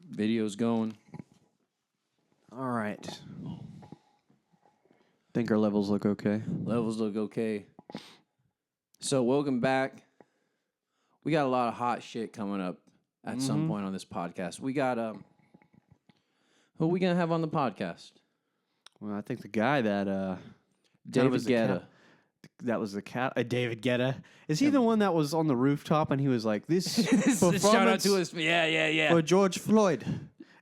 Video's going. All right. Think our levels look okay. Levels look okay. So welcome back. We got a lot of hot shit coming up at some point on this podcast. We got who are we gonna have on the podcast? Well, I think the guy that David Guetta. That was the cat. David Guetta. Is he the one that was on the rooftop and he was like, "This performance Shout out to us. Yeah. for George Floyd,"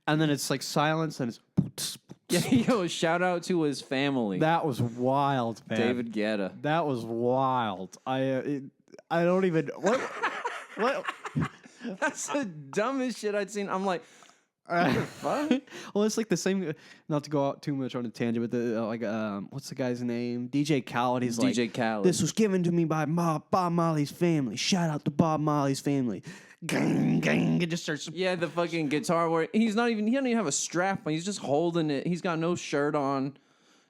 and then it's like silence and it's. Yo, shout out to his family. That was wild, man. David Guetta. That was wild. I don't even what. That's the dumbest shit I'd seen. I'm like, what the fuck? Well, it's like the same. Not to go out too much on a tangent, but what's the guy's name? DJ Khaled. He's like, DJ Khaled. "This was given to me by Bob Marley's family. Shout out to Bob Marley's family." Gang, gang. It just starts. Yeah, the fucking guitar where he doesn't even have a strap on. He's just holding it. He's got no shirt on.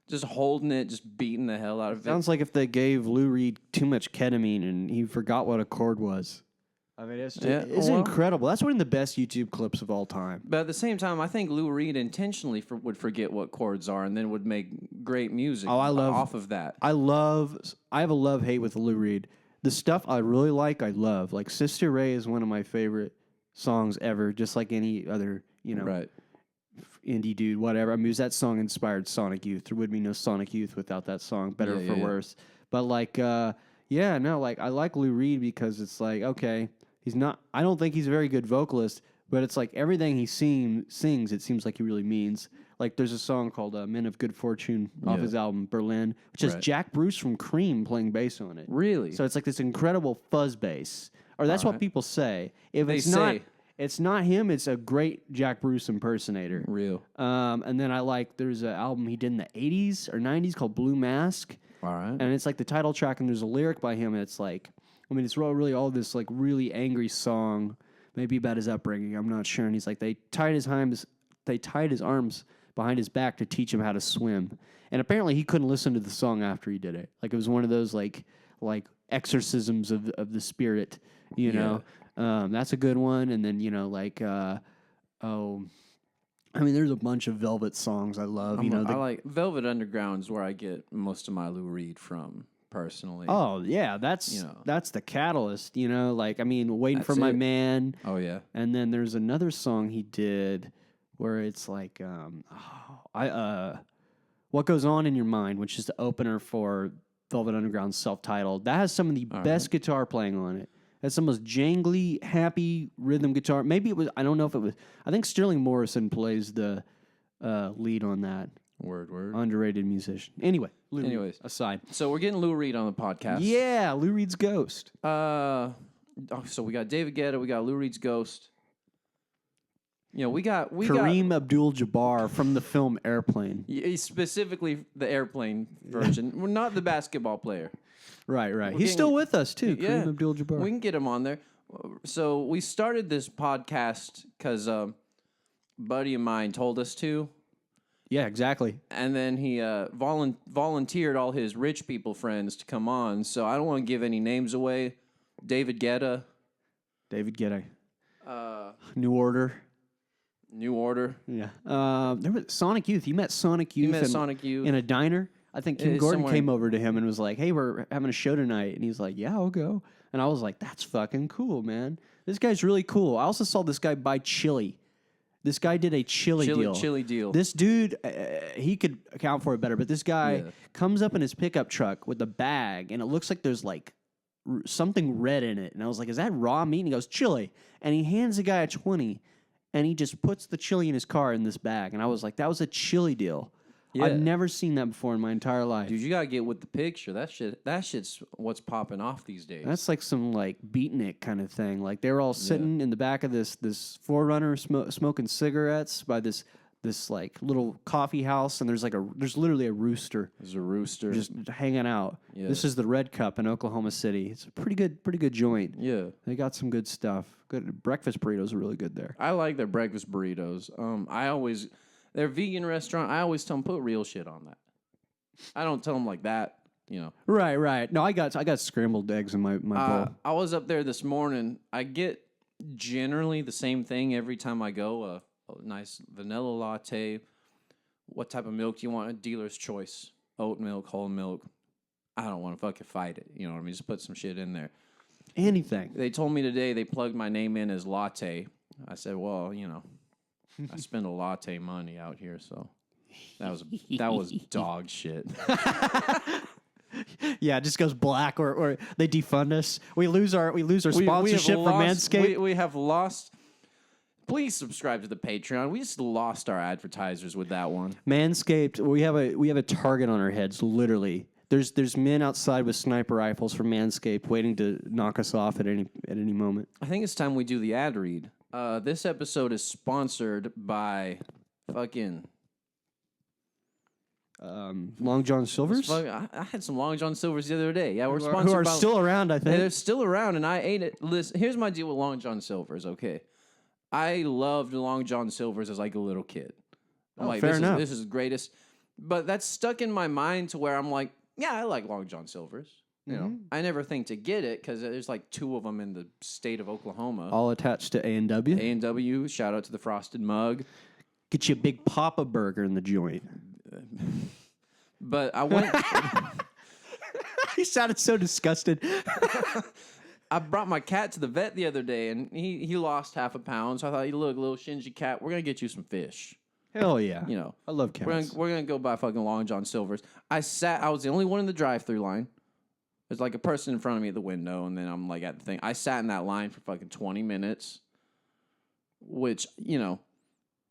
Just holding it, just beating the hell out of it. Sounds like if they gave Lou Reed too much ketamine and he forgot what a chord was. I mean, it's incredible. That's one of the best YouTube clips of all time. But at the same time, I think Lou Reed intentionally would forget what chords are and then would make great music off of that. I have a love-hate with Lou Reed. The stuff I really like, I love. Like Sister Ray is one of my favorite songs ever, just like any other, right. indie dude, whatever. I mean, that song inspired Sonic Youth. There would be no Sonic Youth without that song, better for worse. But like, I like Lou Reed because it's like, okay, I don't think he's a very good vocalist, but it's like everything he sings, it seems like he really means. Like there's a song called Men of Good Fortune off his album Berlin, which has Jack Bruce from Cream playing bass on it. Really? So it's like this incredible fuzz bass. Or that's what people say. If it's not him, it's a great Jack Bruce impersonator. Real. And then there's an album he did in the 80s or 90s called Blue Mask. All right. And it's like the title track, and there's a lyric by him, and it's like, I mean, it's really all this like really angry song, maybe about his upbringing. I'm not sure. And he's like, they tied his arms behind his back to teach him how to swim. And apparently he couldn't listen to the song after he did it. Like it was one of those like exorcisms of the spirit, you know. That's a good one. And then, I mean, there's a bunch of Velvet songs I love. I like Velvet Underground is where I get most of my Lou Reed from, personally. Oh, yeah, that's the catalyst, Like, I mean, Waiting for My Man. Oh, yeah. And then there's another song he did where it's like, What Goes On in Your Mind, which is the opener for Velvet Underground's self-titled. That has some of the best guitar playing on it. That's the most jangly, happy rhythm guitar. Maybe it was, I don't know if it was, I think Sterling Morrison plays the lead on that. Word. Underrated musician. Anyway, Anyways, aside. So we're getting Lou Reed on the podcast. Yeah, Lou Reed's Ghost. So we got David Guetta, we got Lou Reed's Ghost. We got Kareem Abdul-Jabbar from the film Airplane. Specifically the Airplane version. We're not the basketball player. Right. He's still with us too, Kareem Abdul-Jabbar. We can get him on there. So we started this podcast because a buddy of mine told us to. Yeah, exactly. And then he volunteered all his rich people friends to come on. So I don't want to give any names away. David Guetta. New Order. Yeah. There was Sonic Youth. You met Sonic Youth. In a diner. I think Kim Gordon came over to him and was like, "Hey, we're having a show tonight." And he's like, "Yeah, I'll go." And I was like, "That's fucking cool, man. This guy's really cool." I also saw this guy buy chili. This guy did a chili deal. This dude, he could account for it better, but this guy comes up in his pickup truck with a bag, and it looks like there's like something red in it. And I was like, "Is that raw meat?" And he goes, "Chili." And he hands the guy a 20, and he just puts the chili in his car in this bag. And I was like, that was a chili deal. Yeah. I've never seen that before in my entire life. Dude, you gotta get with the picture. That shit's what's popping off these days. That's like some like beatnik kind of thing. Like they were all sitting in the back of this Forerunner smoking cigarettes by this like little coffee house, and there's literally a rooster. There's a rooster just hanging out. Yeah. This is the Red Cup in Oklahoma City. It's a pretty good joint. Yeah, they got some good stuff. Good breakfast burritos are really good there. I like their breakfast burritos. Their vegan restaurant, I always tell them, put real shit on that. I don't tell them like that, Right. No, I got scrambled eggs in my bowl. I was up there this morning. I get generally the same thing every time I go. a nice vanilla latte. What type of milk do you want? A dealer's choice. Oat milk, whole milk. I don't want to fucking fight it. You know what I mean? Just put some shit in there. Anything. They told me today they plugged my name in as latte. I said, well, you know, I spend a latte money out here, so that was dog shit. Yeah, it just goes black, or they defund us. We lose our sponsorship for Manscaped. We have lost. Please subscribe to the Patreon. We just lost our advertisers with that one. Manscaped. We have a target on our heads, literally. There's men outside with sniper rifles from Manscaped waiting to knock us off at any moment. I think it's time we do the ad read. This episode is sponsored by fucking Long John Silver's. I had some Long John Silver's the other day. Yeah, we're sponsored. Who are still around, I think. Yeah, they're still around, and I ate it. Listen, here's my deal with Long John Silver's. Okay, I loved Long John Silver's as like a little kid. I'm like, fair enough. This is the greatest. But that's stuck in my mind to where I'm like, yeah, I like Long John Silver's. You know, I never think to get it because there's like 2 of them in the state of Oklahoma. All attached to A&W. A&W. Shout out to the Frosted Mug. Get you a big Papa Burger in the joint. But I went. He sounded so disgusted. I brought my cat to the vet the other day, and he lost half a pound. So I thought, look, little Shinji cat, we're gonna get you some fish. Hell yeah. You know, I love cats. We're gonna go buy fucking Long John Silver's. I was the only one in the drive-through line. There's like a person in front of me at the window, and then I'm like at the thing. I sat in that line for fucking 20 minutes, which, you know,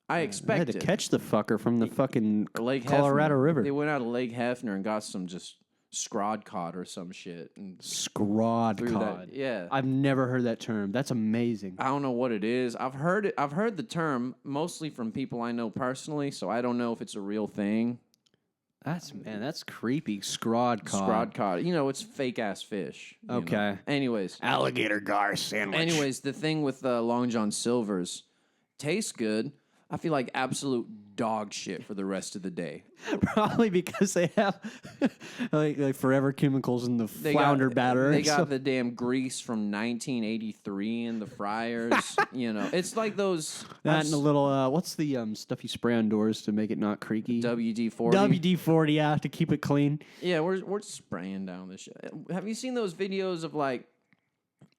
I expected. I had to catch the fucker from the fucking Lake Colorado Hefner. River. They went out of Lake Hefner and got some just scrod cod or some shit. And scrod cod. Yeah. I've never heard that term. That's amazing. I don't know what it is. I've heard the term mostly from people I know personally, so I don't know if it's a real thing. That's creepy. Scrod cod. Scrod cod. You know, it's fake ass fish. Okay. Know? Anyways. Alligator gar sandwich. Anyways, the thing with Long John Silver's tastes good. I feel like absolute dog shit for the rest of the day. Probably because they have like forever chemicals in the flounder batter. They got the damn grease from 1983 in the fryers. You know, it's like those. That and a little, what's the stuff you spray on doors to make it not creaky? WD-40. WD-40, yeah, to keep it clean. Yeah, we're spraying down this shit. Have you seen those videos of like,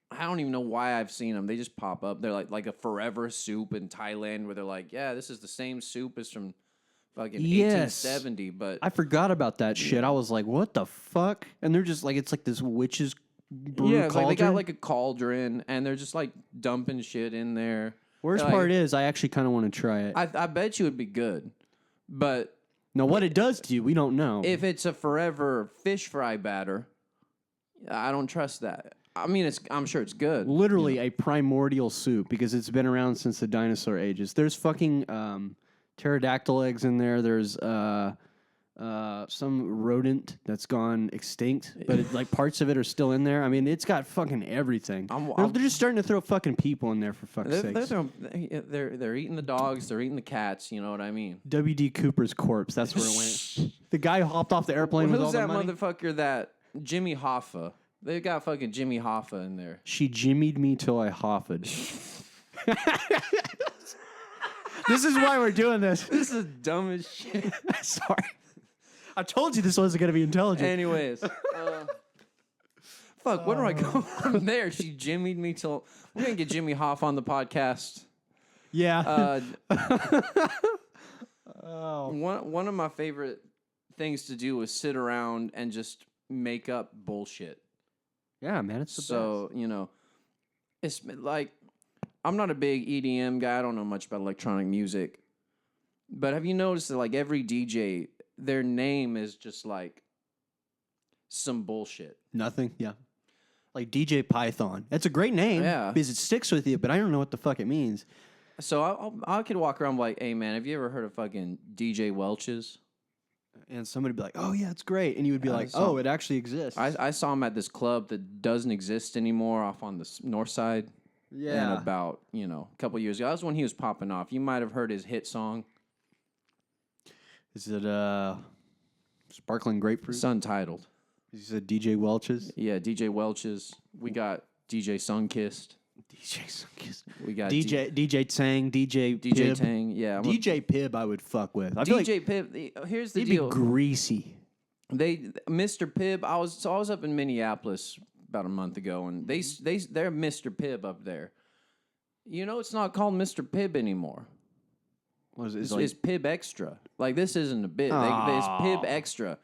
I don't even know why I've seen them. They just pop up. They're like a forever soup in Thailand where they're like, yeah, this is the same soup as from fucking 1870. But I forgot about that shit. I was like, what the fuck? And they're just like, it's like this witch's brew cauldron. Like they got like a cauldron and they're just like dumping shit in there. Worst part is I actually kind of want to try it. I bet you it'd be good. But now what it does to you, we don't know. If it's a forever fish fry batter, I don't trust that. I mean, I'm sure it's good. Literally a primordial soup because it's been around since the dinosaur ages. There's fucking pterodactyl eggs in there. There's some rodent that's gone extinct, but like parts of it are still in there. I mean, it's got fucking everything. They're just starting to throw fucking people in there for fuck's sake. They're eating the dogs. They're eating the cats. You know what I mean? W.D. Cooper's corpse. That's where it went. The guy who hopped off the airplane with all the money. Who's that motherfucker? That Jimmy Hoffa. They got fucking Jimmy Hoffa in there. She jimmied me till I hoffed. This is why we're doing this. This is dumb as shit. Sorry. I told you this wasn't going to be intelligent. Anyways. Fuck, where do I go from there? She jimmied me till... We're going to get Jimmy Hoffa on the podcast. Yeah. One of my favorite things to do is sit around and just make up bullshit. Yeah, man, it's the best. So, you know, it's like, I'm not a big EDM guy. I don't know much about electronic music. But have you noticed that, like, every DJ, their name is just, like, some bullshit? Nothing, yeah. Like DJ Python. That's a great name. Yeah. Because it sticks with you, but I don't know what the fuck it means. So I could walk around like, hey, man, have you ever heard of fucking DJ Welch's? And somebody would be like, oh, yeah, it's great. And you would be like, oh, it actually exists. I saw him at this club that doesn't exist anymore off on the north side. Yeah. And about, you know, a couple years ago. That was when he was popping off. You might have heard his hit song. Is it Sparkling Grapefruit? It's untitled. Is it DJ Welch's? Yeah, DJ Welch's. We got DJ Sunkissed. DJ Sunkiss. We got DJ Tang, DJ Pib. Tang. Yeah, DJ Pib I would fuck with. DJ Pib. Here's the deal. Be greasy. Mr. Pibb. I was up in Minneapolis about a month ago, and they're Mr. Pibb up there. You know, it's not called Mr. Pibb anymore. What is it? It's Pibb Extra. Like, this isn't a bit. It's Pibb Extra.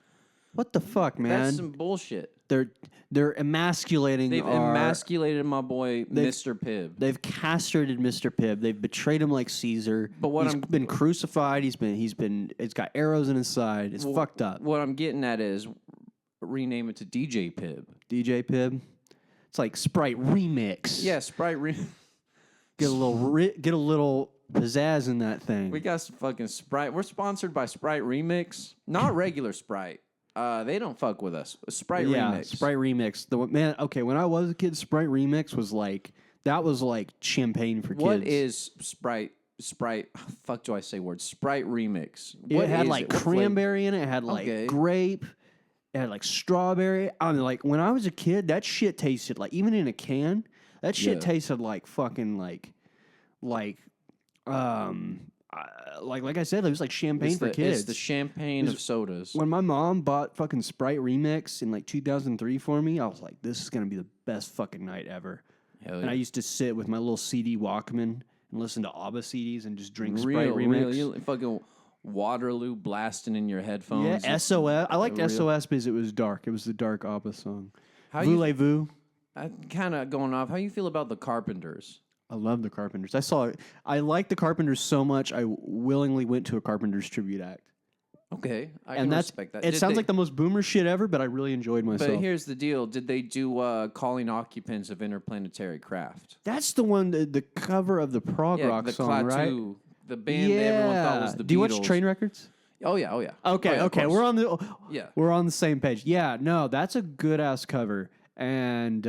What the fuck, man? That's some bullshit. They're emasculating. They've emasculated my boy, Mr. Pibb. They've castrated Mr. Pibb. They've betrayed him like Caesar. But he's been crucified. It's got arrows in his side. It's fucked up. What I'm getting at is rename it to DJ Pibb. DJ Pibb. It's like Sprite Remix. Yeah, Sprite Remix. Get a little pizzazz in that thing. We got some fucking Sprite. We're sponsored by Sprite Remix, not regular Sprite. They don't fuck with us. Sprite Remix. Sprite Remix. When I was a kid, Sprite Remix was like champagne for kids. What is Sprite? Fuck do I say words? Sprite Remix. It had like cranberry in it. It had like grape. It had like strawberry. I mean, like when I was a kid, that shit tasted like, even in a can, that shit tasted like fucking like I said, it was like champagne for kids. It's the champagne of sodas. When my mom bought fucking Sprite Remix in like 2003 for me, I was like, this is going to be the best fucking night ever. Hell yeah. And I used to sit with my little CD Walkman and listen to ABBA CDs and just drink Sprite Remix. You fucking Waterloo blasting in your headphones. Yeah, SOS. I liked SOS because it was dark. It was the dark ABBA song. Voulez-vous. Kind of going off. How you feel about the Carpenters? I love the Carpenters. I like the Carpenters so much, I willingly went to a Carpenters tribute act. Okay, I can respect that. It sounds like the most boomer shit ever, but I really enjoyed myself. But here's the deal. Did they do Calling Occupants of Interplanetary Craft? That's the one, the cover of the prog rock song, right? The band that everyone thought was the Beatles. Do you watch Train Records? Oh, yeah. Okay. We're on the same page. Yeah, no, that's a good-ass cover. And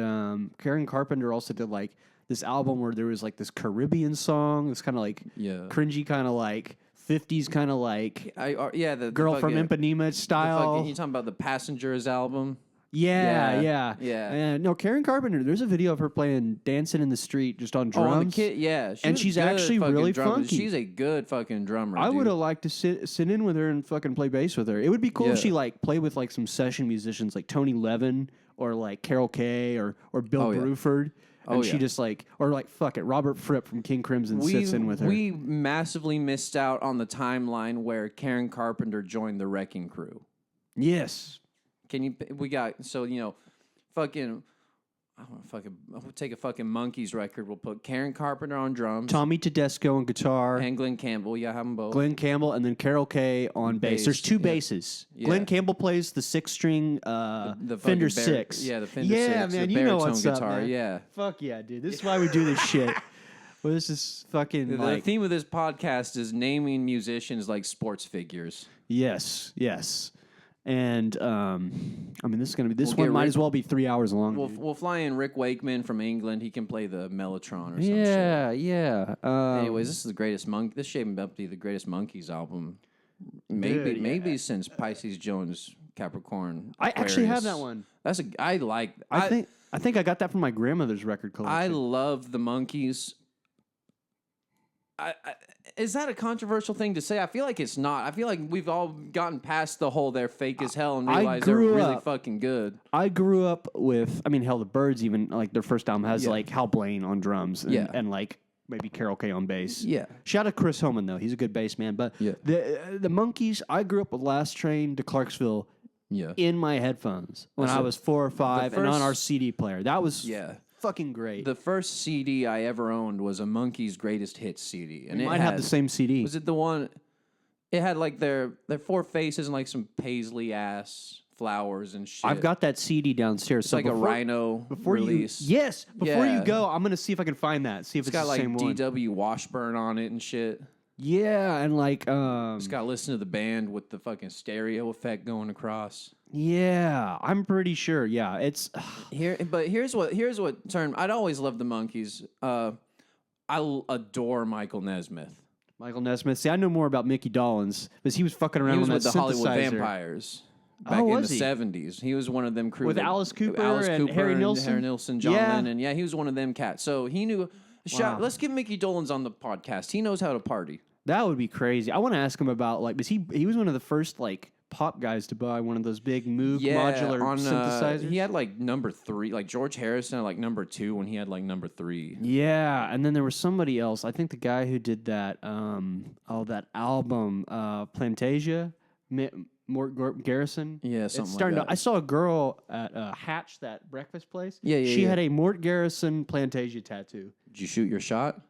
Karen Carpenter also did like this album where there was like this Caribbean song, this kind of like cringy kind of like 50s kind of like the Girl from Ipanema style. You talking about the Passengers album? Yeah. And no, Karen Carpenter, there's a video of her playing Dancing in the Street just on drums. She's actually really funky. She's a good fucking drummer. I would have liked to sit in with her and fucking play bass with her. It would be cool if she like played with like some session musicians like Tony Levin or like Carol Kay or Bill Bruford. And she just like, or like, fuck it, Robert Fripp from King Crimson sits in with her. We massively missed out on the timeline where Karen Carpenter joined the Wrecking Crew. Yes. We'll take a fucking Monkees record. We'll put Karen Carpenter on drums. Tommy Tedesco on guitar. And Glenn Campbell. Yeah, have them both. Glenn Campbell and then Carol Kay on bass. There's two basses. Yeah. Glenn Campbell plays the 6-string the Fender 6. Yeah, the Fender 6. Yeah, man, you know what's guitar. Up, man. Yeah. Fuck yeah, dude. This is why we do this shit. Well, this is fucking the theme of this podcast is naming musicians like sports figures. Yes. And I mean, this is gonna be one might as well be 3 hours long. We'll fly in Rick Wakeman from England. He can play the Mellotron or something. Yeah. Anyways, this is the greatest This shaping up to be the greatest Monkees album, maybe since Pisces Jones Capricorn. I actually have that one. I think I got that from my grandmother's record collection. I love the Monkees. Is that a controversial thing to say? I feel like it's not. I feel like we've all gotten past the whole they're fake as hell and realized they're really fucking good. I grew up with, hell, the Byrds even, like, their first album has, like, Hal Blaine on drums and, like, maybe Carol Kay on bass. Yeah. Shout out Chris Homan, though. He's a good bass man. But the Monkees, I grew up with Last Train to Clarksville in my headphones when I was 4 or 5 and on our CD player. That was... fucking great. The first CD I ever owned was a Monkees Greatest Hits CD, and it might have the same CD. Was it the one? It had like their 4 faces and like some paisley ass flowers and shit. I've got that CD downstairs. It's like a Rhino release. Before you go, I'm gonna see if I can find that. See if it's got the same like one. DW Washburn on it and shit. Yeah, and like it's got to listen to the band with the fucking stereo effect going across. Yeah, I'm pretty sure. Yeah, it's here's what turned. I'd always loved the Monkees. I adore Michael Nesmith. See, I know more about Mickey Dolenz because he was fucking around with the Hollywood Vampires. back in the 70s. He was one of them crew. With Alice Cooper and Harry Nilsson? John Lennon. Yeah, he was one of them cats. So he knew, let's get Mickey Dolenz on the podcast. He knows how to party. That would be crazy. I want to ask him about, like, because he was one of the first, like, pop guys to buy one of those big Moog modular synthesizers. He had, like, number 3. Like, George Harrison had, like, number 2 when he had, like, number 3. Yeah, and then there was somebody else. I think the guy who did that, that album, Plantasia, Mort Garrison. Yeah, something like that. I saw a girl at Hatch, that breakfast place. Yeah. She had a Mort Garrison Plantasia tattoo. Did you shoot your shot?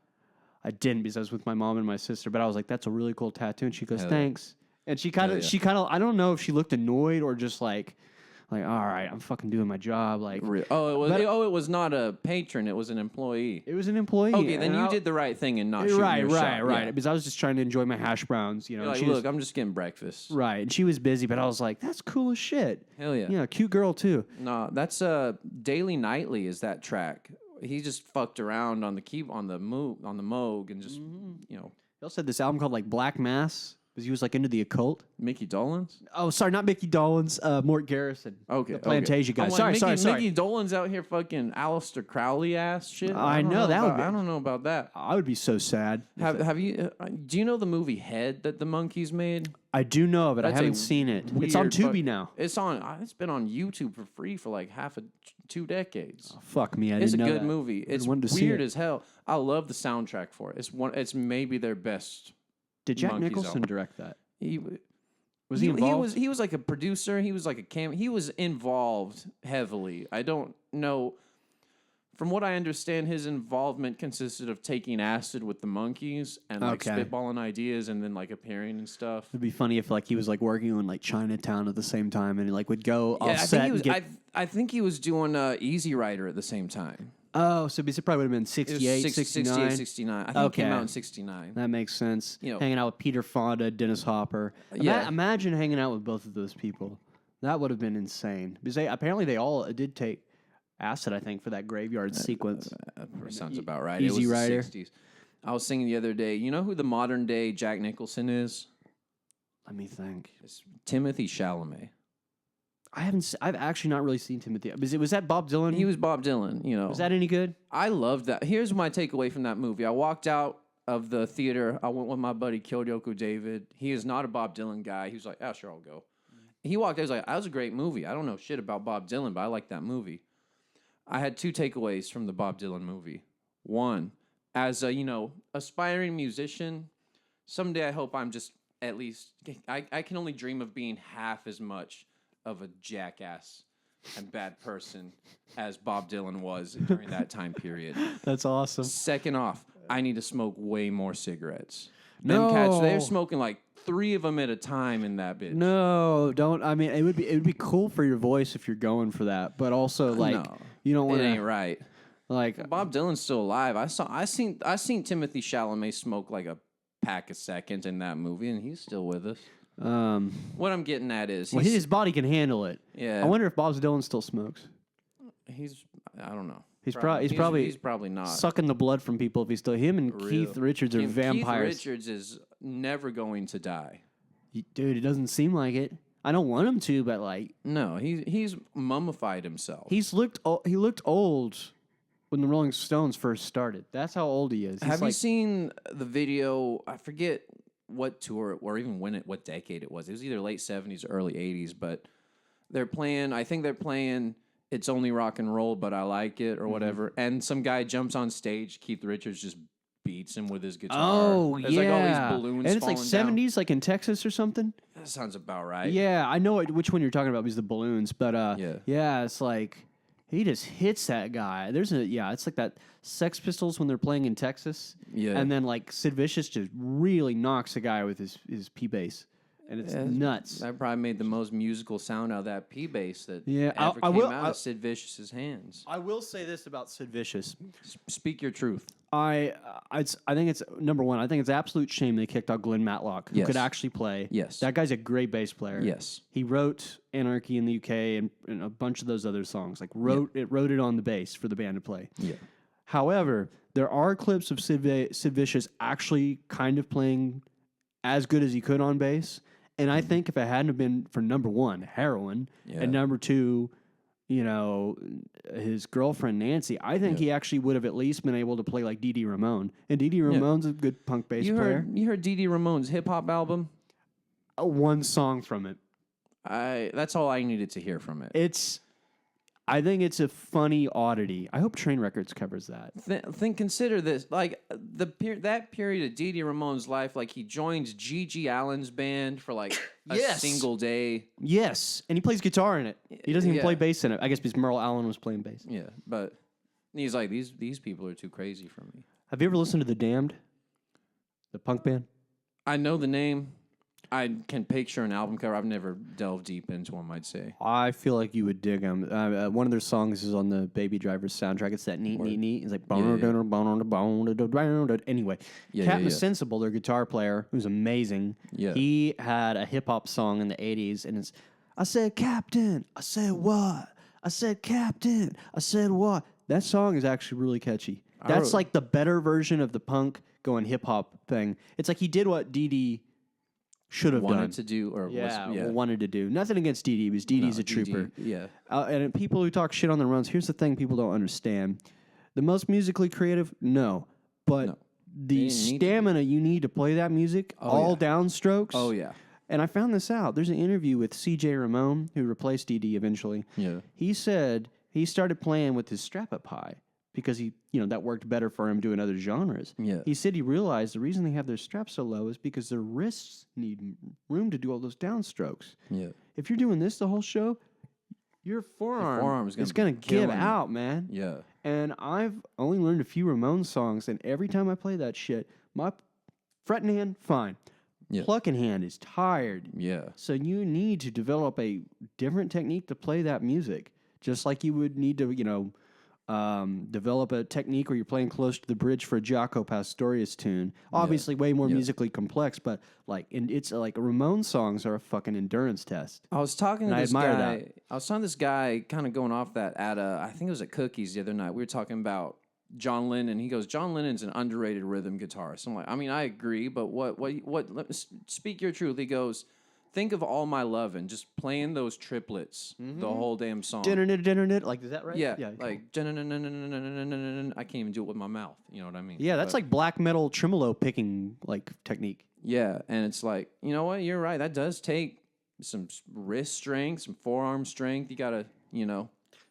I didn't, because I was with my mom and my sister, but I was like, that's a really cool tattoo. And she goes, thanks. And she kind of, I don't know if she looked annoyed or just like, all right, I'm fucking doing my job. Like, it was not a patron, it was an employee. It was an employee. Okay, then you did the right thing and not shooting your shot. Right. Because I was just trying to enjoy my hash browns, you know. You're like, look, I'm just getting breakfast. Right, and she was busy, but I was like, that's cool as shit. Hell yeah. Yeah, cute girl too. No, that's Daily Nightly is that track. He just fucked around on the Moog and just He also had this album called like Black Mass. Because he was like into the occult. Mickey Dolenz? Oh, sorry, not Mickey Dolenz. Mort Garrison. Okay. The Plantasia guy. Sorry. Mickey Dolenz out here fucking Aleister Crowley ass shit. I know that would be. I don't know about that. I would be so sad. Have you? Do you know the movie Head that the Monkees made? I do know, but I haven't seen it. It's on Tubi now. It's been on YouTube for free for like 2 decades. Oh, fuck me, it's a good movie. It's weird as hell. I love the soundtrack for it. It's maybe their best. Did Jack Nicholson direct that? Was he involved? He was like a producer. He was like he was involved heavily. I don't know. From what I understand, his involvement consisted of taking acid with the Monkees and like spitballing ideas and then like appearing and stuff. It'd be funny if like he was like working on like Chinatown at the same time and he like would go off set. I think he was doing Easy Rider at the same time. Oh, so it probably would have been 68, 69? 68, 69. I think it came out in 69. That makes sense. Hanging out with Peter Fonda, Dennis Hopper. Imagine hanging out with both of those people. That would have been insane. Because apparently they all did take acid, I think, for that graveyard sequence. Sounds about right. Easy Rider. The 60s. I was singing the other day, you know who the modern day Jack Nicholson is? Let me think. It's Timothy Chalamet. I've actually not really seen Timothy. Was that Bob Dylan? He was Bob Dylan, Was that any good? I loved that. Here's my takeaway from that movie. I walked out of the theater. I went with my buddy Kyoko David. He is not a Bob Dylan guy. He was like, sure, I'll go. He walked out. He was like, that was a great movie. I don't know shit about Bob Dylan, but I like that movie. I had 2 takeaways from the Bob Dylan movie. One, as a, aspiring musician, someday I hope I'm just at least, I can only dream of being half as much of a jackass and bad person as Bob Dylan was during that time period. That's awesome. Second off, I need to smoke way more cigarettes. Them cats, they're smoking like 3 of them at a time in that bitch. No, don't. I mean, it would be cool for your voice if you're going for that, but also like you don't want to. It ain't right. Like Bob Dylan's still alive. I seen Timothy Chalamet smoke like a pack a second in that movie, and he's still with us. What I'm getting at is his body can handle it. Yeah. I wonder if Bob Dylan still smokes. I don't know. He's probably not sucking the blood from people if he's still. Him and Keith Richards are vampires. Keith Richards is never going to die. Dude, it doesn't seem like it. I don't want him to, but like no, he's mummified himself. He looked old when the Rolling Stones first started. That's how old he is. Have you seen the video? I forget what tour or even what decade it was. It was either late 70s or early 80s, but I think they're playing It's Only Rock and Roll, But I Like It or whatever. And some guy jumps on stage, Keith Richards just beats him with his guitar. Oh, There's like all these balloons and it's like 70s, down. like in Texas or something? That sounds about right. Yeah, I know which one you're talking about because the balloons, but it's like he just hits that guy. It's like that Sex Pistols when they're playing in Texas. Yeah. And then like Sid Vicious just really knocks a guy with his P bass. And it's nuts. That probably made the most musical sound out of that P bass that ever came out of Sid Vicious's hands. I will say this about Sid Vicious. Speak your truth. I think it's number one. I think it's an absolute shame they kicked out Glenn Matlock, who could actually play. Yes, that guy's a great bass player. Yes, he wrote Anarchy in the UK and a bunch of those other songs. Like wrote it on the bass for the band to play. Yeah. However, there are clips of Sid Vicious actually kind of playing as good as he could on bass. And I think if it hadn't have been for number one, heroin, and number two, you know, his girlfriend Nancy, I think he actually would have at least been able to play like Dee Dee Ramone. And Dee Dee Ramone's a good punk bass player. You heard Dee Dee Ramone's hip hop album? One song from it. That's all I needed to hear from it. I think it's a funny oddity. I hope Train Records covers that. Consider this, like that period of Dee Dee Ramone's life, like he joins Gigi Allen's band for like a single day. Yes, and he plays guitar in it. He doesn't even play bass in it. I guess because Merle Allen was playing bass. Yeah, but he's like, these people are too crazy for me. Have you ever listened to The Damned, the punk band? I know the name. I can picture an album cover. I've never delved deep into them, I'd say. I feel like you would dig them. One of their songs is on the Baby Driver's soundtrack. It's that neat. It's like... Anyway, Captain Sensible, their guitar player, who's amazing, he had a hip-hop song in the 80s, and it's, I said, Captain, I said what? I said, Captain, I said what? That song is actually really catchy. That's like the better version of the punk going hip-hop thing. It's like he did what Dee Dee... should have wanted to do or wanted to do. Nothing against Dee Dee, because Dee Dee's a trooper. And people who talk shit on the runs, here's the thing people don't understand. The most musically creative, no. But the stamina you need to play that music, downstrokes. Oh, yeah. And I found this out. There's an interview with C.J. Ramone, who replaced Dee Dee eventually. Yeah. He said he started playing with his strap-up high because that worked better for him doing other genres. Yeah. He said he realized the reason they have their straps so low is because their wrists need room to do all those downstrokes. Yeah. If you're doing this the whole show, your forearm is going to give out, man. Yeah. And I've only learned a few Ramones songs, and every time I play that shit, my fretting hand, fine. Yeah. Plucking hand is tired. Yeah. So you need to develop a different technique to play that music, just like you would need to, develop a technique where you're playing close to the bridge for a Jaco Pastorius tune. Obviously, way more musically complex, but it's like Ramon songs are a fucking endurance test. I was talking to this guy. I was talking to this guy, kind of going off that at I think it was at Cookies the other night. We were talking about John Lennon. He goes, John Lennon's an underrated rhythm guitarist. I'm like, I mean, I agree, but what? Speak your truth. He goes, think of All My Lovin', just playing those triplets the whole damn song. Like, is that right? Yeah. Like, I can't even do it with my mouth. You know what I mean? Yeah, that's like black metal tremolo picking technique. Yeah, and it's like, you know what? You're right. That does take some wrist strength, some forearm strength. You gotta,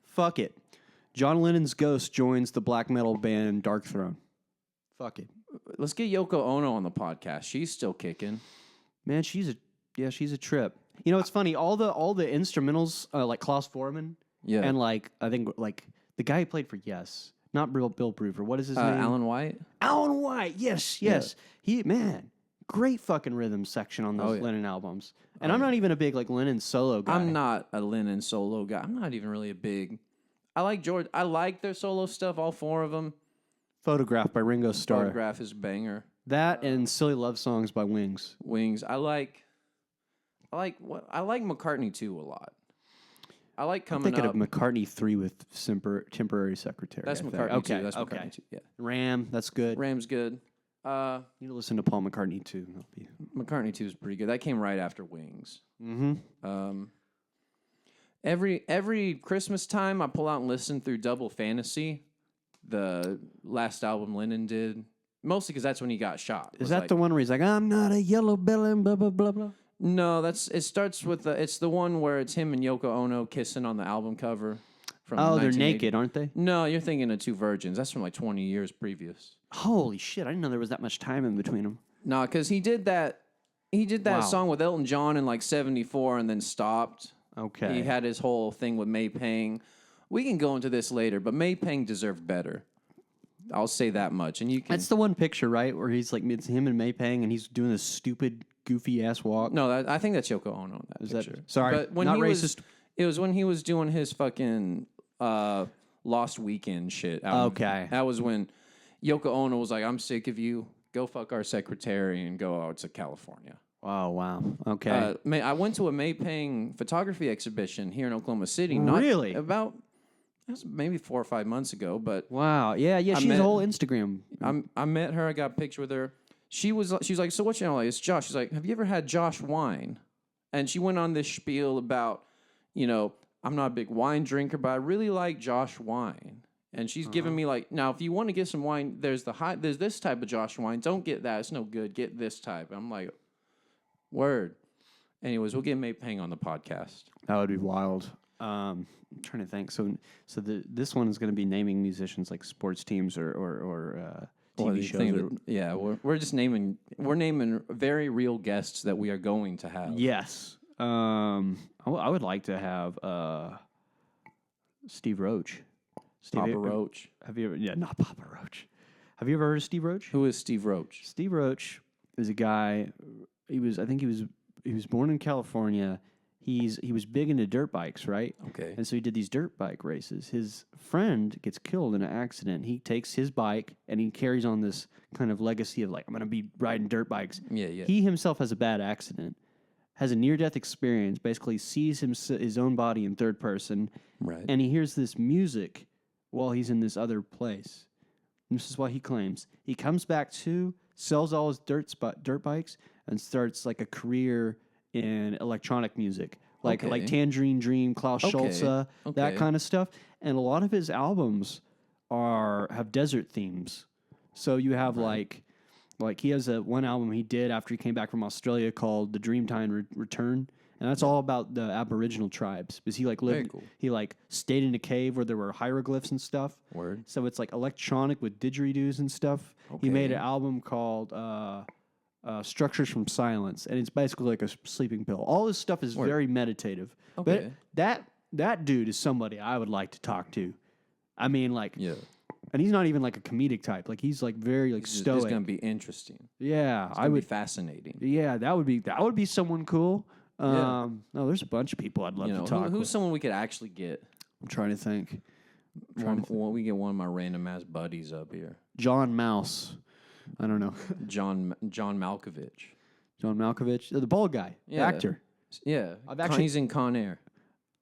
Fuck it. John Lennon's ghost joins the black metal band Dark Throne. Fuck it. Let's get Yoko Ono on the podcast. She's still kicking. Man, she's a trip. It's funny. All the instrumentals, like Klaus Foreman, and I think the guy who played for Yes, not Bill Bruford. What is his name? Alan White. Alan White. Yes. Yeah. Great fucking rhythm section on those Lennon albums. And I'm not even a big Lennon solo guy. I'm not a Lennon solo guy. I'm not even really a big. I like George. I like their solo stuff. All four of them. Photograph by Ringo Starr. Photograph is a banger. That and Silly Love Songs by Wings. I like McCartney 2 a lot. I like coming I'm thinking of McCartney 3 with Temporary Secretary. That's McCartney 2. That's McCartney 2. Yeah. Ram, that's good. Ram's good. You need to listen to Paul McCartney 2. McCartney 2 is pretty good. That came right after Wings. Mm-hmm. Every Christmas time, I pull out and listen through Double Fantasy, the last album Lennon did. Mostly because that's when he got shot. Is that the one where he's like, I'm not a yellow belly, blah, blah, blah, blah? No, it starts with it's the one where it's him and Yoko Ono kissing on the album cover. They're naked, aren't they? No, you're thinking of Two Virgins. That's from 20 years previous. Holy shit! I didn't know there was that much time in between them. No, because he did that song with Elton John in '74 and then stopped. Okay. He had his whole thing with May Pang. We can go into this later, but May Pang deserved better. I'll say that much. And you can. That's the one picture, right, where he's it's him and May Pang, and he's doing this stupid, goofy ass walk. No, I think that's Yoko Ono in that picture. Sorry, but when not racist. It was when he was doing his fucking Lost Weekend shit. Okay. That was when Yoko Ono was like, I'm sick of you. Go fuck our secretary and go out to California. Oh, wow. Okay. I went to a May Pang photography exhibition here in Oklahoma City. Really? That was maybe 4 or 5 months ago, but... Wow. Yeah, she's a whole Instagram. I met her. I got a picture with her. She was like, so what's your name? It's Josh. She's like, have you ever had Josh wine? And she went on this spiel about, I'm not a big wine drinker, but I really like Josh wine. And she's giving me now, if you want to get some wine, there's this type of Josh wine. Don't get that. It's no good. Get this type. I'm like, word. Anyways, we'll get May Pang on the podcast. That would be wild. I'm trying to think. So this one is going to be naming musicians like sports teams or TV shows. We're just naming very real guests that we are going to have. Yes. I would like to have Steve Roach. Papa Roach. Have you ever? Yeah, not Papa Roach. Have you ever heard of Steve Roach? Who is Steve Roach? Steve Roach is a guy. He was born in California. He was big into dirt bikes, right? Okay. And so he did these dirt bike races. His friend gets killed in an accident. He takes his bike and he carries on this kind of legacy of I'm going to be riding dirt bikes. Yeah, yeah. He himself has a bad accident, has a near-death experience, basically sees his own body in third person. Right. And he hears this music while he's in this other place. And this is what he claims. He comes back sells all his dirt bikes, and starts a career in electronic music, like Tangerine Dream, Klaus Schulze, that kind of stuff. And a lot of his albums have desert themes. So you have like he has one album he did after he came back from Australia called The Dreamtime Return, and that's all about the Aboriginal tribes. Because he lived, cool. He stayed in a cave where there were hieroglyphs and stuff. Word. So it's electronic with didgeridoos and stuff. Okay. He made an album called Structures from Silence, and it's basically like a sleeping pill. All this stuff is very meditative. Okay. But that dude is somebody I would like to talk to. I mean, yeah. And he's not even a comedic type. He's very stoic. It's gonna be interesting. Yeah, I would be fascinating. Yeah, that would be someone cool. No, there's a bunch of people I'd love to talk. Who's someone we could actually get? I'm trying to think. We get one of my random ass buddies up here. John Mouse. I don't know. John Malkovich. John Malkovich, the bald guy, the actor. Yeah, he's in Con Air.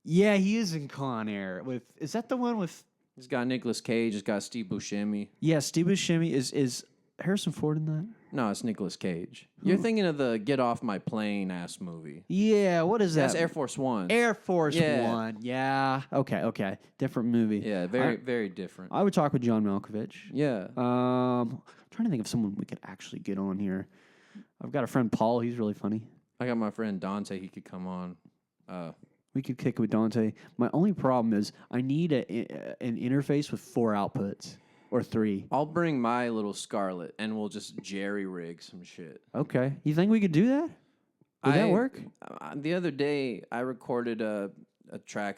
Yeah, he is in Con Air. Is that the one with? He's got Nicolas Cage. He's got Steve Buscemi. Yeah, Steve Buscemi is Harrison Ford in that? No, it's Nicolas Cage. You're thinking of the Get Off My Plane ass movie. Yeah, what is that? That's Air Force One. Air Force One. Yeah. Okay. Different movie. Yeah, very different. I would talk with John Malkovich. Yeah. I'm trying to think of someone we could actually get on here. I've got a friend Paul. He's really funny. I got my friend Dante. He could come on. We could kick it with Dante. My only problem is I need an interface with 4 outputs. Or 3. I'll bring my little Scarlett, and we'll just jerry-rig some shit. Okay. You think we could do that? Would that work? The other day, I recorded a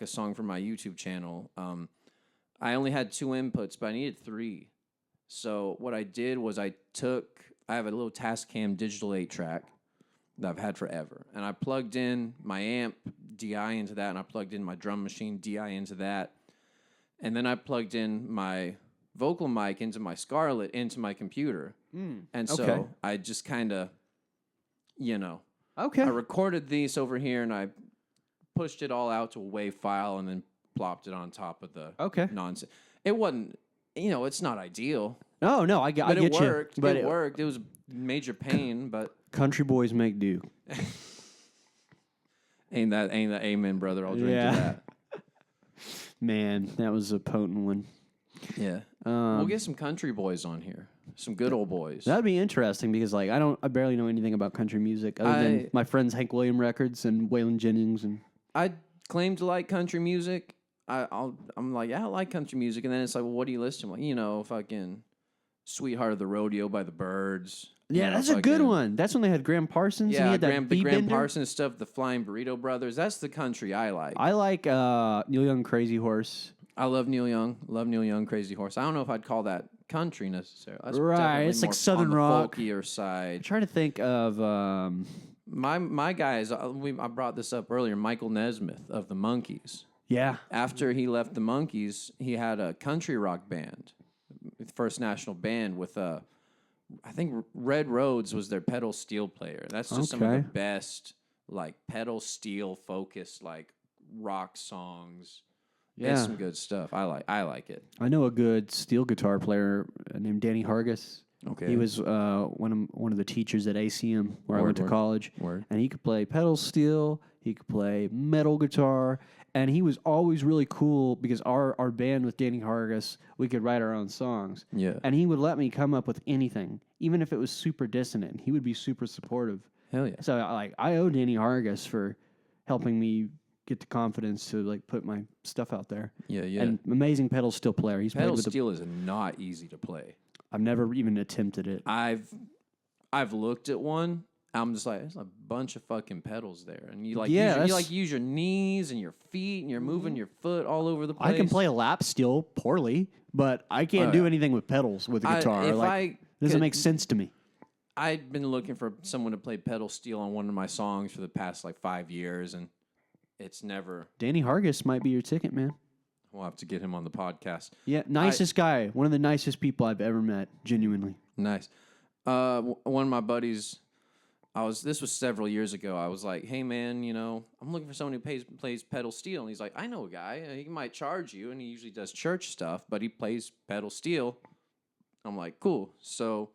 song for my YouTube channel. I only had 2 inputs, but I needed 3. So what I did was I have a little Tascam digital 8-track that I've had forever, and I plugged in my amp DI into that, and I plugged in my drum machine DI into that, and then I plugged in my vocal mic into my Scarlett into my computer. And so I just kind of, I recorded these over here and I pushed it all out to a WAV file and then plopped it on top of the nonsense. It wasn't, it's not ideal. No, I get you. But it worked. It worked. It was major pain, but country boys make do. ain't that amen, brother? I'll drink to that. Man, that was a potent one. Yeah. We'll get some country boys on here. Some good old boys. That'd be interesting because I barely know anything about country music other than my friends Hank Williams records and Waylon Jennings and I claim to like country music. I'm like, I like country music, and then it's like, well, what do you listen to? I'm like, fucking Sweetheart of the Rodeo by the Byrds. Yeah, that's a good one. That's when they had Graham Parsons. Yeah, and he had the Graham Parsons stuff, the Flying Burrito Brothers. That's the country I like. I like Neil Young, Crazy Horse. I love Neil Young. Love Neil Young, Crazy Horse. I don't know if I'd call that country necessarily. That's right, it's like Southern rock, folkier side. I'm trying to think of my guys. I brought this up earlier. Michael Nesmith of the Monkees. Yeah. After he left the Monkees, he had a country rock band, first national band with I think Red Rhodes was their pedal steel player. That's just some of the best pedal steel focused rock songs. Yeah, it's some good stuff. I like it. I know a good steel guitar player named Danny Hargis. Okay. He was one of the teachers at ACM where I went to college. And he could play pedal steel. He could play metal guitar. And he was always really cool because our band with Danny Hargis, we could write our own songs. Yeah. And he would let me come up with anything, even if it was super dissonant. He would be super supportive. Hell yeah. So I owe Danny Hargis for helping me get the confidence to like put my stuff out there. Yeah, yeah. And amazing pedal steel player. He's pedal steel is not easy to play. I've never even attempted it. I've looked at one. I'm just like, there's a bunch of fucking pedals there, and you use your knees and your feet, and you're moving your foot all over the place. I can play a lap steel poorly, but I can't do anything with pedals with a guitar. It doesn't make sense to me. I'd been looking for someone to play pedal steel on one of my songs for the past 5 years, and it's never. Danny Hargis might be your ticket, man. We'll have to get him on the podcast. Yeah, nicest guy. One of the nicest people I've ever met, genuinely. Nice. One of my buddies, this was several years ago. I was like, hey, man, I'm looking for someone who plays pedal steel. And he's like, I know a guy. He might charge you, and he usually does church stuff, but he plays pedal steel. I'm like, cool. So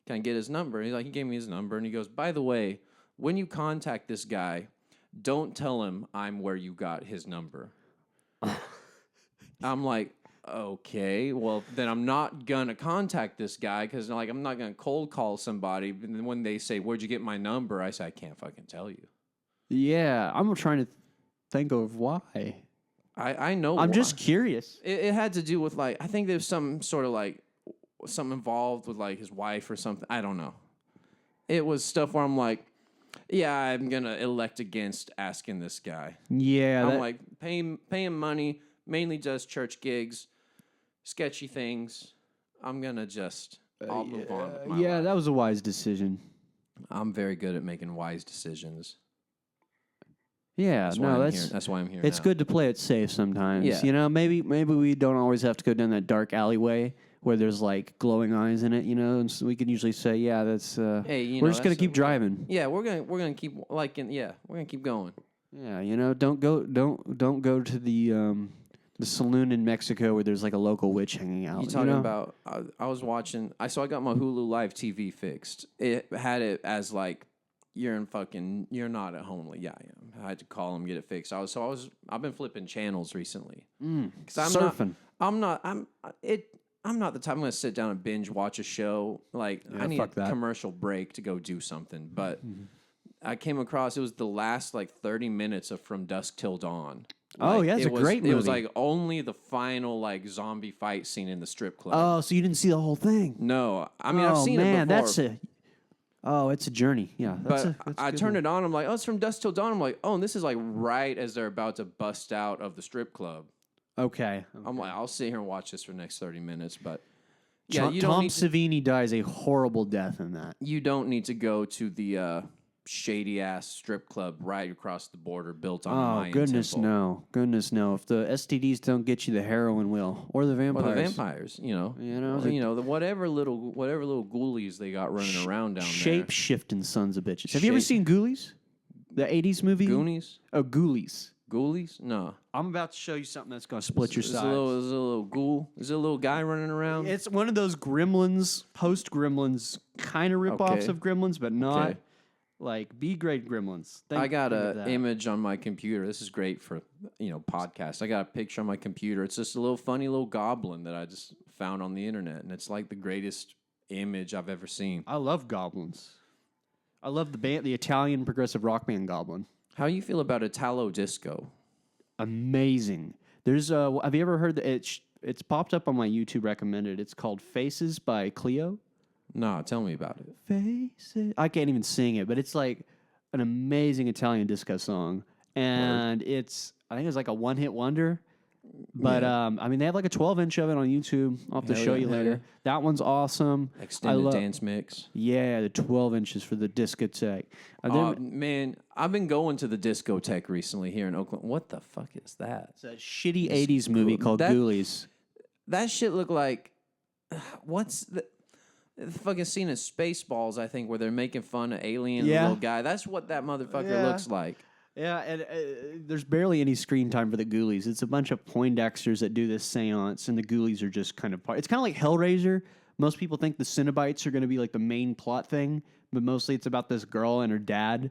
can I get his number? And he gave me his number, and he goes, by the way, when you contact this guy, don't tell him I'm where you got his number. I'm like, okay, well, then I'm not going to contact this guy because, I'm not going to cold call somebody. And then when they say, where'd you get my number? I say, I can't fucking tell you. Yeah, I'm trying to think of why. I know I'm why. just curious. It had to do with, I think there's some sort of, something involved with, his wife or something. I don't know. It was stuff where I'm like, yeah, I'm going to elect against asking this guy. Yeah. I'm pay him money. Mainly does church gigs, sketchy things. I'm going to I'll move on with my life. That was a wise decision. I'm very good at making wise decisions. Yeah, that's why I'm here. It's good to play it safe sometimes. Yeah. Maybe we don't always have to go down that dark alleyway where there's glowing eyes in it, and so we can usually say, yeah, that's hey, we're just going to keep driving. Yeah, we're going to keep we're going to keep going. Yeah, don't go to the saloon in Mexico where there's a local witch hanging out. You talking about? I was watching. I got my Hulu Live TV fixed. It had it as you're not at home. Yeah, I am. I had to call them, get it fixed. I've been flipping channels recently. Because I'm surfing. I'm not the type I'm going to sit down and binge watch a show. I need a commercial break to go do something. But I came across, it was the last 30 minutes of From Dusk Till Dawn. It's a great movie. It was only the final zombie fight scene in the strip club. Oh, so you didn't see the whole thing? No, I mean I've seen it before. It's a journey. Yeah, that's I turned it on. I'm like, oh, it's From Dusk Till Dawn. I'm like, oh, and this is right as they're about to bust out of the strip club. Okay. I'm like, I'll sit here and watch this for the next 30 minutes, but Tom Savini dies a horrible death in that. You don't need to go to the shady ass strip club right across the border built on a Mayan goodness temple. Goodness no. If the STDs don't get you, the heroin will, or the vampires. Or the vampires, the whatever little ghoulies they got running around down there. Shape-shifting sons of bitches. Have you ever seen Ghoulies? The 80s movie? Goonies? Oh, Ghoulies. Ghoulies? No. I'm about to show you something that's going to split your sides. Is it a little ghoul? Is it a little guy running around? It's one of those Gremlins, post-Gremlins, kind of rip-offs of Gremlins, but not B-grade Gremlins. I got an image on my computer. This is great for, podcasts. I got a picture on my computer. It's just a little funny little goblin that I just found on the internet, and it's the greatest image I've ever seen. I love goblins. I love the Italian progressive rock band Goblin. How you feel about Italo disco? Amazing. There's have you ever heard it's popped up on my YouTube recommended. It's called Faces by Cleo. No, tell me about it. Faces. I can't even sing it, but it's an amazing Italian disco song. And I think it's a one-hit wonder. But they have a 12-inch of it on YouTube. I'll have to show you later. That one's awesome. Extended dance mix. Yeah, the 12 inches for the discotheque. Man, I've been going to the discotheque recently here in Oakland. What the fuck is that? It's a shitty 80s movie called Ghoulies. That shit looked like... What's the fucking scene in Spaceballs, I think, where they're making fun of Alien and the little guy. That's what that motherfucker looks like. Yeah, and there's barely any screen time for the Ghoulies. It's a bunch of Poindexters that do this seance, and the Ghoulies are just kind of part. It's kind of like Hellraiser, Most people think the Cenobites are going to be like the main plot thing, but mostly it's about this girl and her dad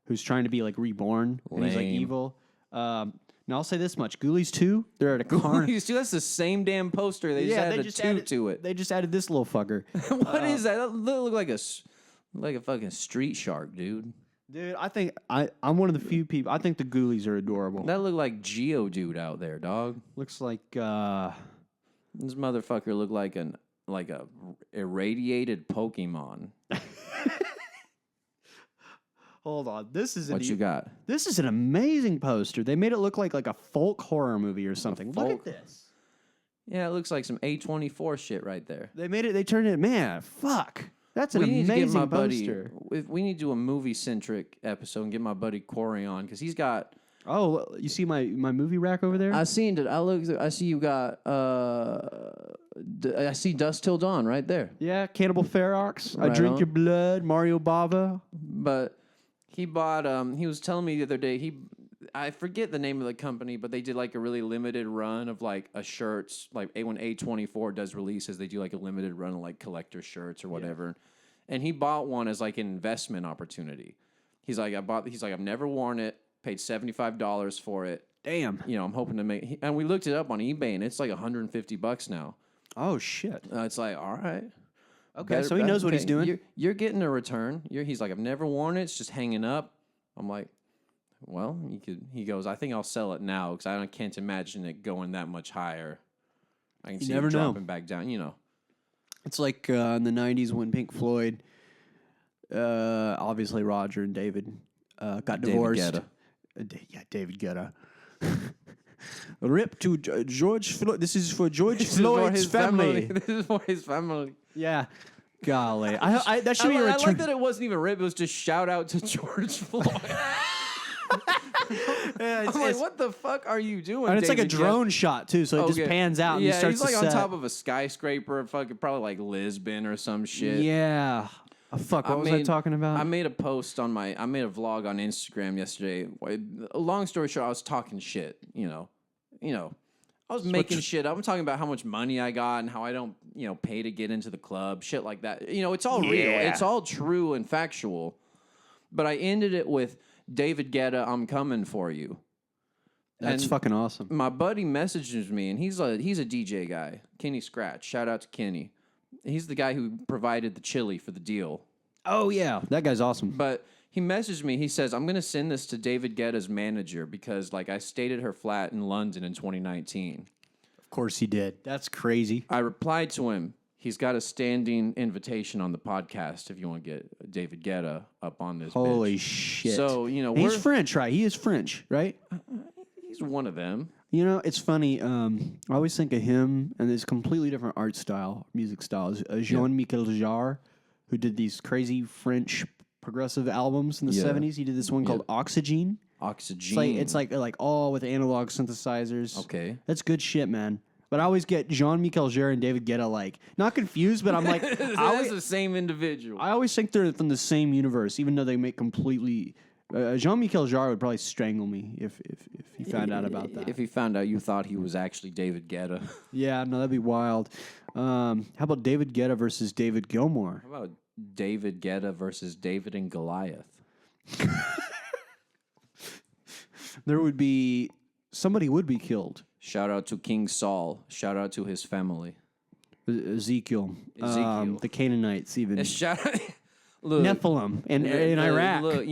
who's trying to be like reborn. And he's like evil. Now I'll say this much: Ghoulies 2, they're at a carnival. Ghoulies 2, that's the same damn poster. They just added a 2 to it. They just added this little fucker. What is that? That look like a fucking street shark, dude. Dude, I think I'm one of the few people. I think the Ghoulies are adorable. That look like Geodude out there, dog. Looks like this motherfucker looked like a irradiated Pokemon. Hold on, this is what you got? This is an amazing poster. They made it look like a folk horror movie or something. Look at this. Yeah, it looks like some A24 shit right there. They turned it. Man, fuck. That's an amazing poster. We need to do a movie-centric episode and get my buddy Corey on, because he's got... Oh, you see my movie rack over there? I seen it. I see you got... I see Dusk Till Dawn right there. Yeah, Cannibal Ferox. Right I Drink Your Blood, Mario Bava. But he bought... he was telling me the other day, I forget the name of the company, but they did like a really limited run of like a shirts. Like when A24 does releases, they do like a limited run of like collector shirts or whatever. Yeah. And he bought one as like an investment opportunity. He's like, I've never worn it, paid $75 for it. Damn. You know, I'm hoping to make, and we looked it up on eBay and it's like $150 now. Oh shit. It's like, all right. Okay. So he knows what he's doing. You're getting a return. He's like, I've never worn it. It's just hanging up. I'm like, well, he goes, I think I'll sell it now because I can't imagine it going that much higher. I can see it dropping back down, you know. It's like in the 90s when Pink Floyd, obviously Roger and David got divorced. David Guetta. Rip to George Floyd. This is for George Floyd's family. This is for his family. Yeah. Golly. That should be a return. I like that it wasn't even rip. It was just shout out to George Floyd. Yeah, I'm like, what the fuck are you doing? And it's David, like a drone shot too, so it just pans out and he starts he's like to on top of a skyscraper, fucking probably like Lisbon or some shit. Yeah. Oh, fuck, what was I talking about? I made a post I made a vlog on Instagram yesterday. Long story short, I was talking shit, you know. I was making shit up. I'm talking about how much money I got and how I don't, pay to get into the club, shit like that. It's all real. It's all true and factual. But I ended it with, David Guetta, I'm coming for you. That's fucking awesome. My buddy messages me, and he's a DJ guy, Kenny Scratch. Shout out to Kenny. He's the guy who provided the chili for the deal. Oh, yeah. That guy's awesome. But he messaged me. He says, I'm going to send this to David Guetta's manager because, I stayed at her flat in London in 2019. Of course he did. That's crazy. I replied to him. He's got a standing invitation on the podcast if you want to get David Guetta up on this. Holy shit. So, he's French, right? He is French, right? He's one of them. It's funny. I always think of him and this completely different art style, music style. Jean-Michel Jarre, who did these crazy French progressive albums in the 70s. He did this one called Oxygen. Oxygen. It's like all with analog synthesizers. Okay. That's good shit, man. But I always get Jean-Michel Jarre and David Guetta not confused, but I'm like... That's the same individual. I always think they're from the same universe, even though they make completely... Jean-Michel Jarre would probably strangle me if he found out about that. If he found out you thought he was actually David Guetta. Yeah, no, that'd be wild. How about David Guetta versus David Gilmour? How about David Guetta versus David and Goliath? There would be... Somebody would be killed. Shout out to King Saul. Shout out to his family. Ezekiel. The Canaanites even. Shout out... Look, Nephilim in Iraq. Look,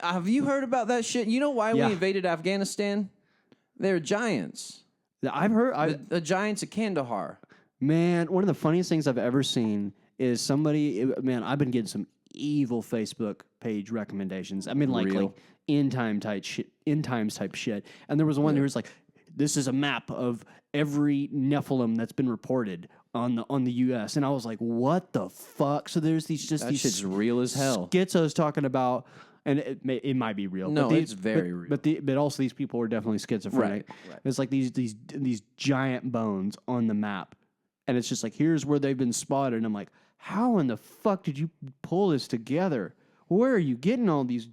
have you heard about that shit? You know why we invaded Afghanistan? They're giants. I've heard... The giants of Kandahar. Man, one of the funniest things I've ever seen is somebody... Man, I've been getting some evil Facebook page recommendations. I mean, like end times type shit. And there was one who was like, this is a map of every Nephilim that's been reported on the U.S. And I was like, what the fuck? So there's these shit's real as hell. Schizos talking about, and it might be real. No, it's very real. But also these people were definitely schizophrenic. Right. It's like these giant bones on the map, and it's just like, here's where they've been spotted. And I'm like, how in the fuck did you pull this together? Where are you getting all these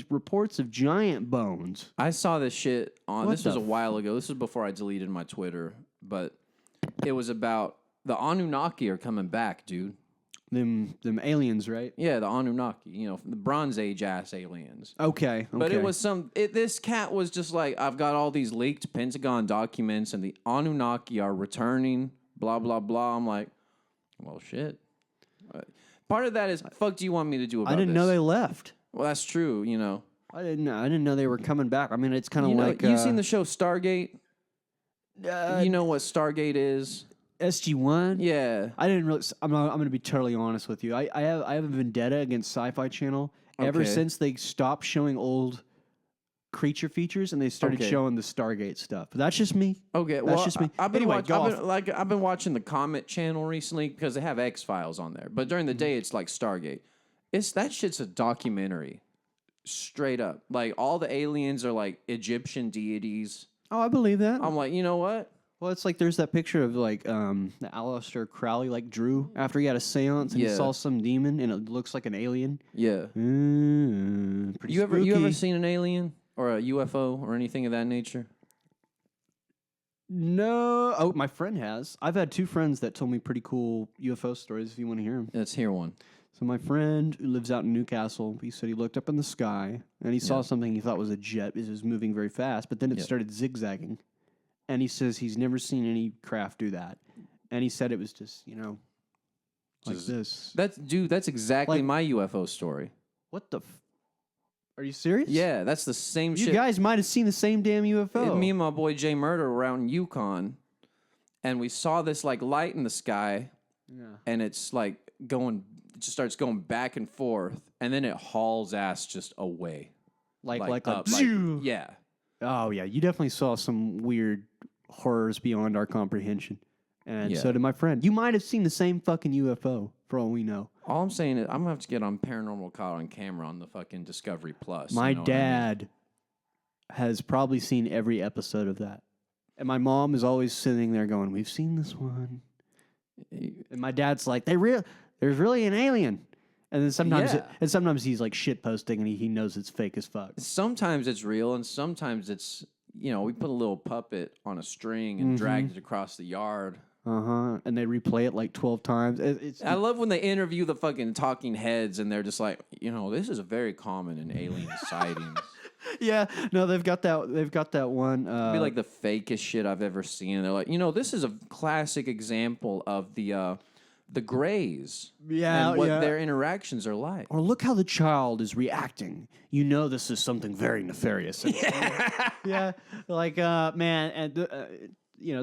reports of giant bones? I saw this shit on... This was a while ago. This was before I deleted my Twitter. But it was about The Anunnaki are coming back, dude. Them aliens, right? Yeah, the Anunnaki. You know, the Bronze Age ass aliens. Okay. But it was this cat was just like, I've got all these leaked Pentagon documents, and the Anunnaki are returning. Blah blah blah. I'm like, well, shit. Part of that is, fuck, do you want me to do about this? I didn't know they left. Well, that's true. You know, I didn't know they were coming back. I mean, it's kind of like you've seen the show Stargate. You know what Stargate is? SG-1? Yeah. I didn't really. I'm going to be totally honest with you. I have a vendetta against Sci-Fi Channel ever since they stopped showing old creature features and they started showing the Stargate stuff. But that's just me. Okay, that's just me. I've been watching the Comet Channel recently because they have X-Files on there. But during the day, it's like Stargate. That shit's a documentary, straight up. Like all the aliens are like Egyptian deities. Oh, I believe that. I'm like, you know what? Well, it's like there's that picture of like the Aleister Crowley like drew after he had a seance and he saw some demon and it looks like an alien. Yeah. Pretty you spooky. ever seen an alien or a UFO or anything of that nature? No. Oh, my friend has. I've had 2 friends that told me pretty cool UFO stories. If you want to hear them, let's hear one. So my friend who lives out in Newcastle, he said he looked up in the sky and he saw something he thought was a jet. It was moving very fast, but then it started zigzagging. And he says he's never seen any craft do that. And he said it was just, like this. That's exactly my UFO story. What the Are you serious? Yeah, that's the same shit. You guys might have seen the same damn UFO. Me and my boy Jay Murder were out in Yukon, and we saw this like light in the sky, and it's like it just starts going back and forth, and then it hauls ass just away. Like up, yeah. Oh, yeah. You definitely saw some weird horrors beyond our comprehension. And so did my friend. You might have seen the same fucking UFO, for all we know. All I'm saying is I'm going to have to get on Paranormal Caught on Camera on the fucking Discovery Plus. My dad has probably seen every episode of that. And my mom is always sitting there going, we've seen this one. And my dad's like, there's really an alien. And then sometimes he's like shit posting and he knows it's fake as fuck. Sometimes it's real and sometimes it's, we put a little puppet on a string and dragged it across the yard. And they replay it like 12 times. I love when they interview the fucking talking heads and they're just like, this is very common in alien sightings. Yeah, no, they've got that one. It'd be like the fakest shit I've ever seen. They're like, this is a classic example of the Greys. Yeah, and what their interactions are like. Or look how the child is reacting. This is something very nefarious. Yeah, like man, and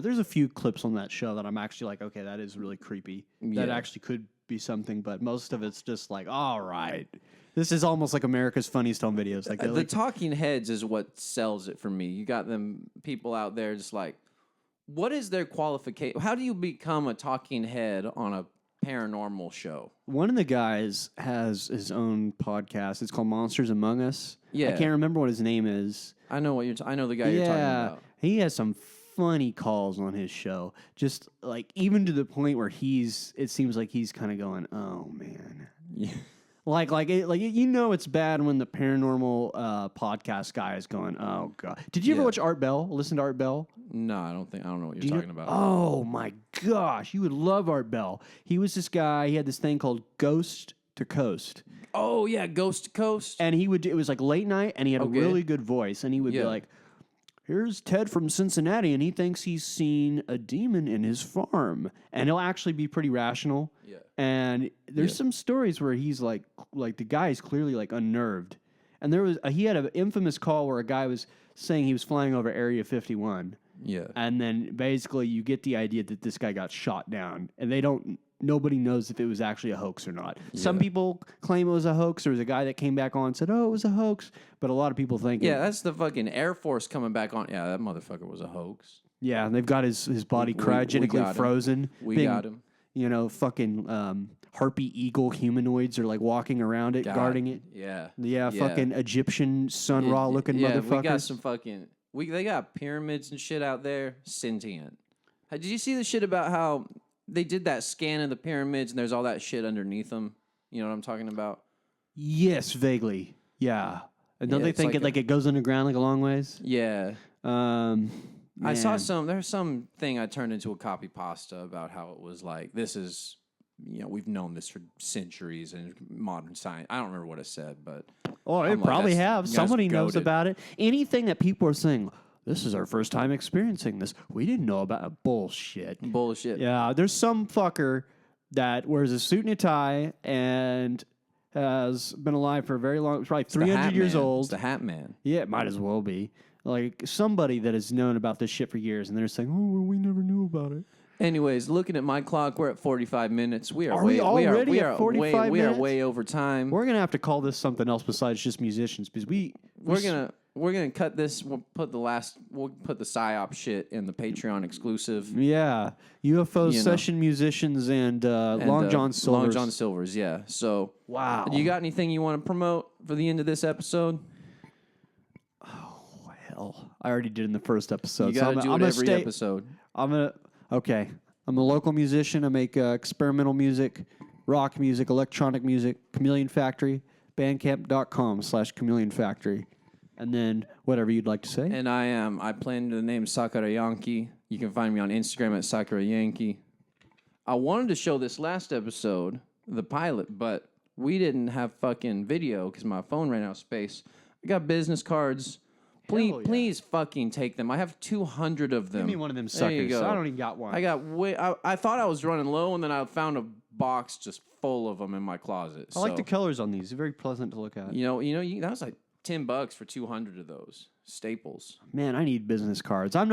there's a few clips on that show that I'm actually like, okay, that is really creepy. That actually could be something, but most of it's just like, all right. This is almost like America's Funniest Home Videos. Like the talking heads is what sells it for me. You got them people out there just like, what is their qualification? How do you become a talking head on a paranormal show? One of the guys has his own podcast. It's called Monsters Among Us. Yeah. I can't remember what his name is. I know I know the guy you're talking about. He has some funny calls on his show. Just like even to the point where it seems like he's kind of going, oh man. Yeah. It's bad when the paranormal podcast guy is going, oh god. Did you ever watch Art Bell? Listen to Art Bell? No, I don't know what you're talking about. Oh my gosh, you would love Art Bell. He was this guy. He had this thing called Ghost to Coast. Oh yeah, Ghost to Coast. And it was like late night, and he had a really good voice, and he would be like, here's Ted from Cincinnati, and he thinks he's seen a demon in his farm. And he'll actually be pretty rational. Yeah. And there's some stories where he's like the guy is clearly like unnerved. And he had an infamous call where a guy was saying he was flying over Area 51. Yeah. And then basically you get the idea that this guy got shot down. And nobody knows if it was actually a hoax or not. Yeah. Some people claim it was a hoax. There was a guy that came back on and said, oh, it was a hoax. But a lot of people think that's the fucking Air Force coming back on. Yeah, that motherfucker was a hoax. Yeah, and they've got his body cryogenically frozen. We got him. Fucking harpy eagle humanoids are like walking around it, guarding it. Yeah. Yeah, fucking Egyptian Sun Ra looking motherfuckers. We got some fucking... They got pyramids and shit out there, sentient. Did you see the shit about how they did that scan of the pyramids and there's all that shit underneath them? You know what I'm talking about? Yes, vaguely. Yeah. And don't they think it goes underground like a long ways? Yeah. I saw there's something I turned into a copy pasta about how it was like, this is, we've known this for centuries in modern science. I don't remember what it said, but. Oh, it probably have. Somebody knows about it. Anything that people are saying, this is our first time experiencing this. We didn't know about it. Bullshit. Yeah, there's some fucker that wears a suit and a tie and has been alive for a very long, probably 300 years old. It's the Hat Man. Yeah, it might as well be. Like somebody that has known about this shit for years, and they're saying, "Oh, well, we never knew about it." Anyways, looking at my clock, we're at 45 minutes. We are we already at 45 minutes? We are way over time. We're gonna have to call this something else besides just musicians because we're gonna cut this. We'll put the psyop shit in the Patreon exclusive. Yeah, UFO session musicians and Long John Silvers. Long John Silvers, yeah. So wow, you got anything you want to promote for the end of this episode? I already did in the first episode. You got to do it every episode. I'm a local musician. I make experimental music, rock music, electronic music, Chameleon Factory, bandcamp.com/Chameleon Factory. And then whatever you'd like to say. And I play under the name Sakura Yankee. You can find me on Instagram at Sakura Yankee. I wanted to show this last episode, the pilot, but we didn't have fucking video because my phone ran out of space. I got business cards. Please fucking take them. I have 200 of them. Give me one of them suckers. There you go. I don't even got one. I thought I was running low, and then I found a box just full of them in my closet. I like the colors on these. They're very pleasant to look at. That was like $10 for 200 of those staples. Man, I need business cards. I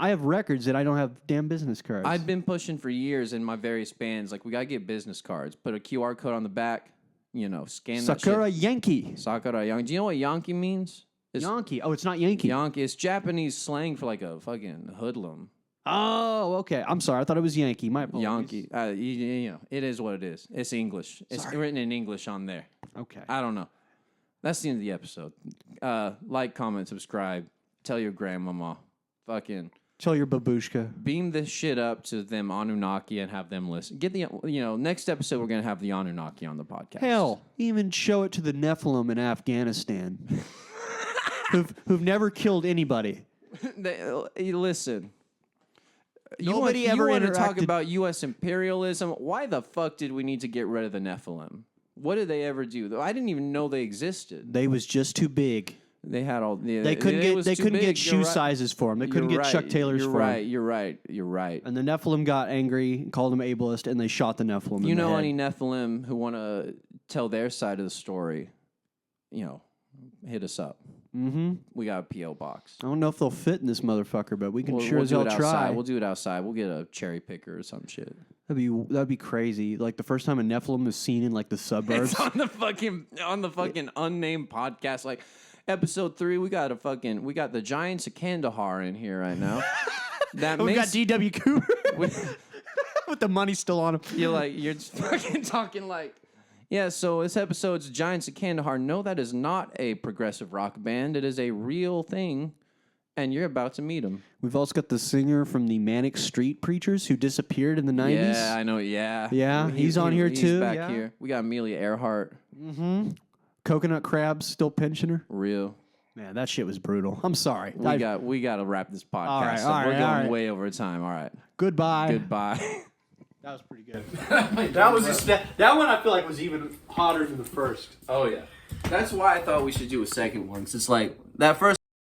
have records that I don't have damn business cards. I've been pushing for years in my various bands. Like, we got to get business cards. Put a QR code on the back. Scan Sakura Yankee. Sakura Yankee. Do you know what Yankee means? Yankee. Oh, it's not Yankee. Yankee. It's Japanese slang for like a fucking hoodlum. Oh, okay. I'm sorry. I thought it was Yankee. My apologies. Yankee. It is what it is. It's English. It's written in English on there. Okay. I don't know. That's the end of the episode. Like, comment, subscribe. Tell your grandmama. Fucking. Tell your babushka. Beam this shit up to them Anunnaki and have them listen. Get the next episode we're gonna have the Anunnaki on the podcast. Hell, even show it to the Nephilim in Afghanistan. who've never killed anybody. Listen. Nobody ever want to interacted. Talk about U.S. imperialism. Why the fuck did we need to get rid of the Nephilim? What did they ever do? I didn't even know they existed. They was just too big. They had all. They couldn't get shoe sizes for them. They couldn't get Chuck Taylors for them. You're right. And the Nephilim got angry, called them ableist, and they shot the Nephilim. You know any Nephilim who want to tell their side of the story? Hit us up. Mm-hmm. We got a P.O. box. I don't know if they'll fit in this motherfucker, but we can sure as hell try. We'll do it outside. We'll get a cherry picker or some shit. That'd be crazy. Like the first time a Nephilim is seen in like the suburbs. It's on the fucking unnamed podcast. Like episode 3, we got the Giants of Kandahar in here right now. We got D.W. Cooper with the money still on him. You're fucking talking like. Yeah, so this episode's Giants of Kandahar. No, that is not a progressive rock band. It is a real thing, and you're about to meet them. We've also got the singer from the Manic Street Preachers who disappeared in the 90s. Yeah, I know, yeah. Yeah, he's on here too. He's back here. We got Amelia Earhart. Mm-hmm. Coconut Crabs still pinching her. Real. Man, that shit was brutal. I'm sorry. We got to wrap this podcast up. We're going way over time. All right. Goodbye. That was pretty good. That one I feel like was even hotter than the first. Oh yeah. That's why I thought we should do a second one. It's like that first